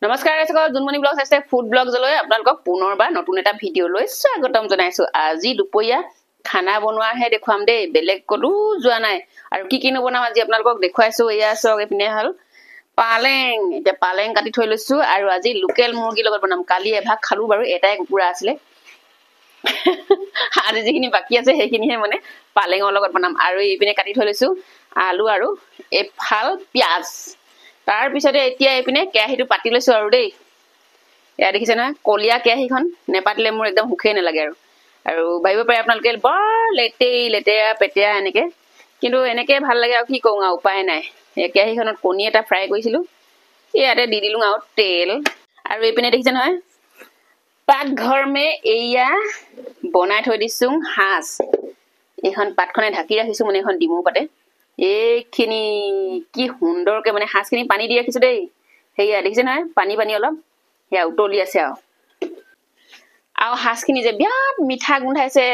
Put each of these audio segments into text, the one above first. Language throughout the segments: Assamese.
নমস্কাৰ দৰ্শক জুনমণি ব্লগ আছে ফুড ব্লগলৈ আপোনালোকক পুনৰবাৰ নতুন এটা ভিডিঅ লৈ স্বাগতম জনাইছো আজি দুপৰীয়া খানা বনোৱাহে দেখুৱাম দেই বেলেগ কতো যোৱা নাই আৰু কি নবনাম আজি আপোনালোকক দেখুৱাইছো এয়া চক এপিনে হল পালেং এটা পালেং কাটি থৈ লৈছো আৰু আজি লোকেল মুৰ্গী লগত বনাম কালি এভাগ খালু বাৰু এটাই কুকুৰা আছিলে আৰু যিখিনি বাকি আছে সেইখিনিহে মানে পালেঙৰ লগত বনাম আৰু এইপিনে কাটি থৈ লৈছো আলু আৰু এফাল পিয়াজ তাৰ পিছতে এতিয়া এপিনে কেৰাহীটো পাতি লৈছো আৰু দেই এয়া দেখিছে না কলিয়া কেৰাহীখন নেপাতিলে মোৰ একদম হুখে নালাগে আৰু ভাবিব পাৰে আপোনালোকে বৰ লেতেৰা পেটেয়া এনেকে কিন্তু এনেকে ভাল লাগে আৰু কি কওঁ আৰু উপায় নাই এই কেৰাহীখনত কণী এটা ফ্ৰাই কৰিছিলো ইয়াতে দি দিলো আৰু তেল আৰু এইপিনে দেখিছে নহয় পাকঘৰ মে এয়া বনাই থৈ দিছো হাঁস এইখন পাতখনে ঢাকি ৰাখিছো মানে এখন ডিমু পাতে এইখিনি কি সুন্দৰকে মানে হাঁসখিনি পানী দি ৰাখিছো দেই হেয়া দেখিছে নহয় পানী অলপ হেয়া উতলি আছে আৰু হাঁসখিনি যে বিৰাট মিঠা গোন্ধাইছে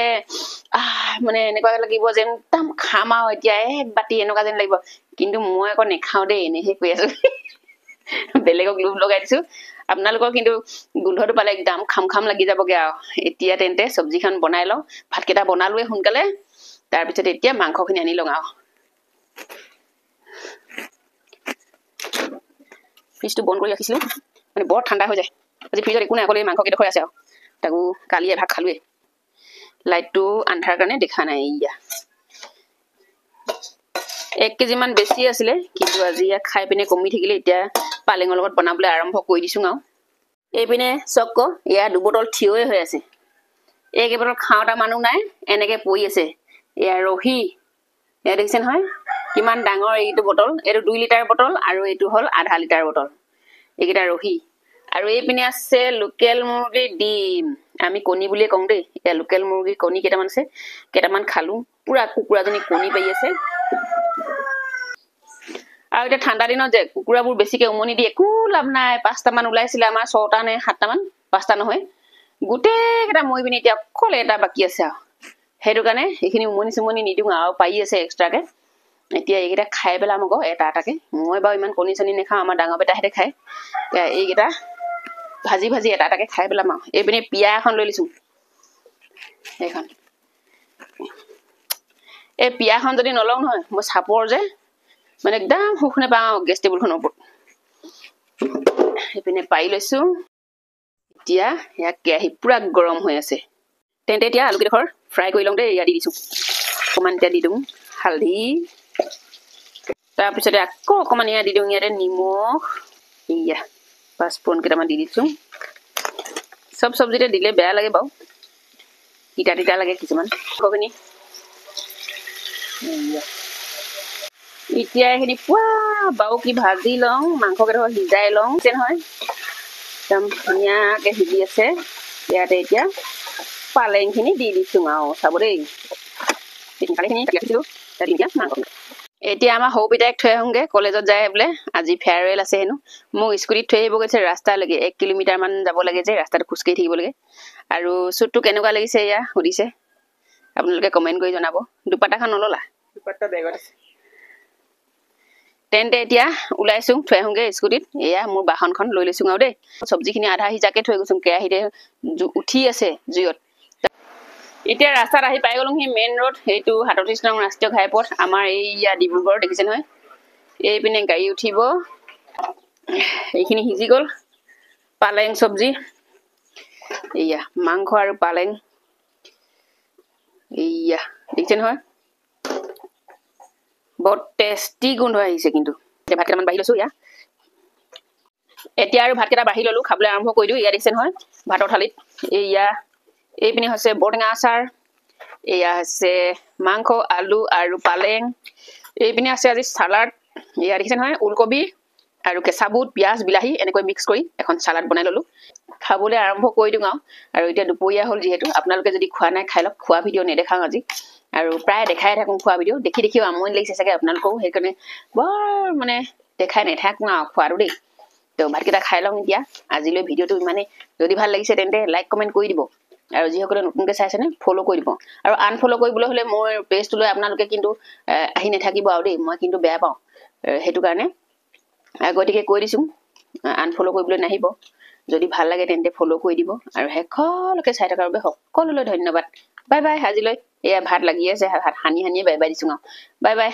মানে এনেকুৱা লাগিব যেন একদম খাম আৰু এতিয়া এক বাটি এনেকুৱা যেন লাগিব কিন্তু মই আকৌ নেখাও দেই এনেহে কৈ আছো বেলেগক লোভ লগাই দিছো আপোনালোকৰ কিন্তু গোন্ধটো পালে একদম খাম লাগি যাবগে আৰু এতিয়া তেন্তে সবজিখন বনাই লওঁ ভাতকেইটা বনালোৱে সোনকালে তাৰ পিছত এতিয়া মাংসখিনি আনি লওঁ আৰু ফ্ৰিজটো বন্ধ কৰি ৰাখিছিলো মানে বৰ ঠাণ্ডা হৈ যায় আজি ফ্ৰিজত একো নাই অকল মাংস কেইডোখৰ আছে আৰু তাকো কালি এভাগ খালোৱে লাইটটো আন্ধাৰ কাৰণে দেখা নাই ইয়া 1 কেজি মান বেছি আছিলে কিন্তু আজি খাই পিনে কমি থাকিলে এতিয়া পালেঙৰ লগত বনাবলৈ আৰম্ভ কৰি দিছো আৰু এইপিনে চক্ক ইয়া দুবটল থিয়ই হৈ আছে একেবাৰে খাওঁটা মানুহ নাই এনেকে পৰি আছে ইয়া ৰহি ইয়া দেখিছে নহয় কিমান ডাঙৰ এইটো বটল এইটো 2 লিটাৰ বটল আৰু এইটো হল আধা লিটাৰ বটল এইকেইটা ৰহি আৰু এইপিনে আছে লোকেল মুৰ্গী ডিম আমি কণী বুলিয়ে কওঁ দেই এয়া লোকেল মুৰ্গী কণী কেইটামান আছে কেইটামান খালো পুৰা কুকুৰাজনী কণী পাই আছে আৰু এটা ঠাণ্ডা দিনত যে কুকুৰাবোৰ বেছিকে উমনি দিয়ে একো লাভ নাই 5টা মান ওলাইছিলে আমাৰ 6টা নে 7টা মান 5টা নহয় গোটেই কেইটা মই পিনে এতিয়া অকল এটা বাকি আছে আৰু সেইটো কাৰণে এইখিনি উমনি নিদিওঁ আৰু পাই আছে এক্সট্ৰাকে এতিয়া এইকেইটা খাই পেলাম আকৌ এটাকে মই বাৰু ইমান কণী চনি নেখাওঁ আমাৰ ডাঙৰ বেটাহেঁতে খায় এইকেইটা ভাজি এটাকে খাই পেলাম আৰু এইপিনে পিয়া এখন লৈ লৈছো এইখন এই পিয়াখন যদি নলওঁ নহয় মই চাপৰ যে মানে একদম সুখ নেপাওঁ গেছ টেবুলখনৰ ওপৰত এইপিনে পাই লৈছো এতিয়া ইয়াক কেৰাহী পুৰা গৰম হৈ আছে তেন্তে এতিয়া আলু কেইডোখৰ ফ্ৰাই কৰি লওঁ দেই ইয়াত দি দিছো অকণমান এতিয়া দি দিওঁ হালধি তাৰপিছতে আকৌ অকণমান ইয়াত দি দিওঁ ইয়াতে নিমখ ইয়া পাঁচফোৰণ কেইটামান দি দিছো চব চব্জিতে দিলে বেয়া লাগে বাৰু তিতা লাগে কিছুমান খখিনি এতিয়া এইখিনি পুৰা বাৰু কি ভাজি লওঁ মাংস কেইডোখৰ সিজাই লওঁ নহয় একদম ধুনীয়াকে সিজি আছে ইয়াতে এতিয়া পালেংখিনি দি দিছো আৰু চাব দেই পালেংখিনি ৰাখিছিলো এতিয়া আমাৰ সৰু পিতাইক থৈ আহোঁগে কলেজত যায় বোলে আজি ফেয়াৰৱেল আছে হেনো মোক স্কুটিত থৈ আহিব গৈছে ৰাস্তালৈকে 1 কিলোমিটাৰ মান যাব লাগে যে ৰাস্তাটো খোজকাঢ়ি থাকিব লাগে আৰু চুটটো কেনেকুৱা লাগিছে এয়া সুধিছে আপোনালোকে কমেন্ট কৰি জনাব দুপাটাখন নললা দুপাটা বেগত আছে তেন্তে এতিয়া ওলাইছো থৈ আহোঁগে স্কুটিত এয়া মোৰ বাহনখন লৈ লৈছো আৰু দেই চব্জিখিনি আধা সিজাকে থৈ গৈছো কেৰাহীতে উঠি আছে জুইত এতিয়া ৰাস্তাত আহি পাই গলো মেইন ৰোড এইটো 37 নং ৰাষ্ট্ৰীয় ঘাইপথ আমাৰ এইয়া ডিব্ৰুগড় দেখিছে নহয় এইপিনে গাড়ী উঠিব এইখিনি সিজি গল পালেং চব্জি এইয়া মাংস আৰু পালেং এইয়া দেখিছে নহয় বৰ টেষ্টি গোন্ধ আহিছে কিন্তু এতিয়া ভাত কেইটামান বাঢ়ি লৈছো ইয়া এতিয়া আৰু ভাত কেইটা বাঢ়ি ললো খাবলৈ আৰম্ভ কৰি দিওঁ ইয়া দেখিছে নহয় ভাতৰ থালিত এইয়া এইপিনে হৈছে বৰটেঙা আচাৰ এয়া আছে মাংস আলু আৰু পালেং এইপিনে আছে আজি সালাড এয়া দেখিছে নহয় ওলকবি আৰু কেঁচা বুট পিয়াজ বিলাহী এনেকৈ মিক্স কৰি এখন সালাড বনাই ললো খাবলৈ আৰম্ভ কৰি দিওঁ আৰু এতিয়া দুপৰীয়া হ'ল যিহেতু আপোনালোকে যদি খোৱা নাই খাই লওক খোৱা ভিডিঅ' নেদেখাওঁ আজি আৰু প্ৰায় দেখাই থাকোঁ খোৱা ভিডিঅ' দেখিও আমনি লাগিছে চাগে আপোনালোকেও সেইকাৰণে বৰ মানে দেখাই নেথাকোঁ আৰু খোৱাটো দেই তো ভাতকেইটা খাই লওঁ এতিয়া আজিলৈ ভিডিঅ'টো ইমানেই যদি ভাল লাগিছে তেন্তে লাইক কমেণ্ট কৰি দিব আৰু যিসকলে নতুনকৈ চাইছে নে ফলো কৰি দিব আৰু আনফলো কৰিবলৈ হলে মোৰ পেজটোলৈ আপোনালোকে কিন্তু আহি নেথাকিব আৰু দেই মই কিন্তু বেয়া পাওঁ সেইটো কাৰণে গতিকে কৈ দিছো আনফল' কৰিবলৈ নাহিব যদি ভাল লাগে তেন্তে ফল' কৰি দিব আৰু শেষলৈকে চাই থকাৰ বাবে সকলোলৈ ধন্যবাদ বাই বাই আজিলৈ এয়া ভাত লাগি আছে ভাত সানি সানিয়ে বাই বাই দিছোঁ বাই বাই